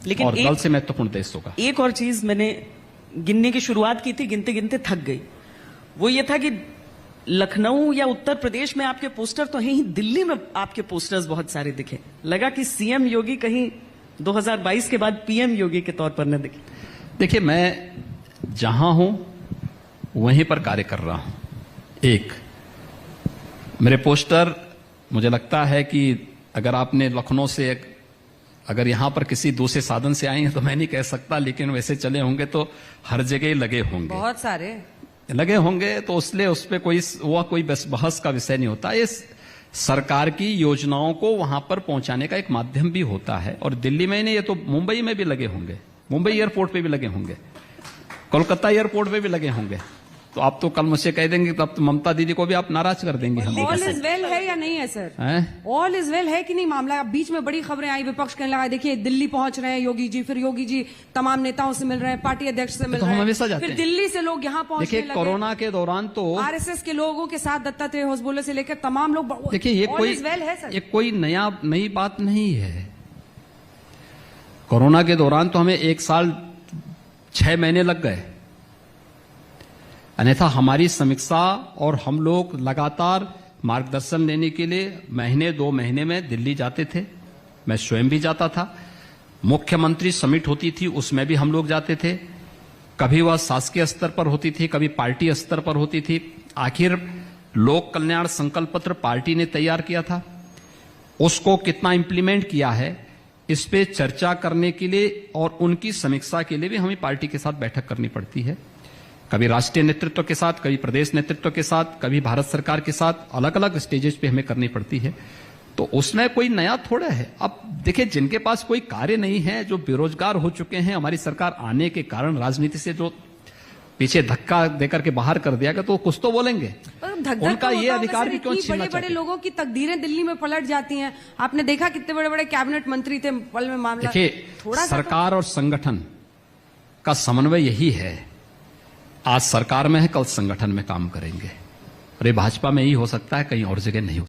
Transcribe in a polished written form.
लेकिन और दल से महत्वपूर्ण देश होगा। एक और चीज मैंने गिनने की शुरुआत की थी, गिनते गिनते थक गई। वो ये था कि लखनऊ या उत्तर प्रदेश में आपके पोस्टर तो हैं ही, दिल्ली में आपके पोस्टर्स बहुत सारे दिखे। लगा कि सीएम योगी कहीं 2022 के बाद पीएम योगी के तौर पर न दिखे। देखिए, मैं जहां हूं वहीं पर कार्य कर रहा हूं। एक मेरे पोस्टर, मुझे लगता है कि अगर आपने लखनऊ से अगर यहां पर किसी दूसरे साधन से आए हैं तो मैं नहीं कह सकता, लेकिन वैसे चले होंगे तो हर जगह लगे होंगे, बहुत सारे लगे होंगे। तो इसलिए उस पर कोई बहस का विषय नहीं होता। ये सरकार की योजनाओं को वहां पर पहुंचाने का एक माध्यम भी होता है। और दिल्ली में नहीं, ये तो मुंबई में भी लगे होंगे, मुंबई एयरपोर्ट पे भी लगे होंगे, कोलकाता एयरपोर्ट पे भी लगे होंगे। तो आप तो कल मुझसे कह देंगे, तब तो ममता दीदी को भी आप नाराज कर देंगे। हम ऑल इज वेल है या नहीं है सर? ऑल इज वेल है कि नहीं मामला? अब बीच में बड़ी खबरें आई, विपक्ष कहने लगा देखिए दिल्ली पहुंच रहे हैं योगी जी, फिर योगी जी तमाम नेताओं से मिल रहे हैं, पार्टी अध्यक्ष से मिल रहे हैं, हमेशा जाते फिर दिल्ली से लोग यहाँ पहुंचने लगे। कोरोना के दौरान तो आरएसएस के लोगों के साथ दत्तात्रेय होसबोले से लेकर तमाम लोग, देखिए ये कोई नई बात नहीं है। कोरोना के दौरान तो हमें 1 साल 6 महीने लग गए, अन्यथा हमारी समीक्षा और हम लोग लगातार मार्गदर्शन लेने के लिए महीने 2 महीने में दिल्ली जाते थे। मैं स्वयं भी जाता था। मुख्यमंत्री समिट होती थी, उसमें भी हम लोग जाते थे। कभी वह शासकीय स्तर पर होती थी, कभी पार्टी स्तर पर होती थी। आखिर लोक कल्याण संकल्प पत्र पार्टी ने तैयार किया था, उसको कितना इंप्लीमेंट किया है, इस पे चर्चा करने के लिए और उनकी समीक्षा के लिए भी हमें पार्टी के साथ बैठक करनी पड़ती है। कभी राष्ट्रीय नेतृत्व के साथ, कभी प्रदेश नेतृत्व के साथ, कभी भारत सरकार के साथ, अलग अलग स्टेजेस पे हमें करनी पड़ती है। तो उसमें कोई नया थोड़ा है। अब देखिए, जिनके पास कोई कार्य नहीं है, जो बेरोजगार हो चुके हैं, हमारी सरकार आने के कारण राजनीति से जो पीछे धक्का देकर के बाहर कर दिया गया, तो कुछ तो बोलेंगे। उनका ये अधिकार भी क्यों छीनना चाहते हैं? बड़े लोगों की तकदीरें दिल्ली में पलट जाती हैं। आपने देखा कितने बड़े बड़े कैबिनेट मंत्री थे, पल में मामला। देखिए, सरकार और संगठन का समन्वय यही है। आज सरकार में है, कल संगठन में काम करेंगे। और ये भाजपा में ही हो सकता है, कहीं और जगह नहीं हो।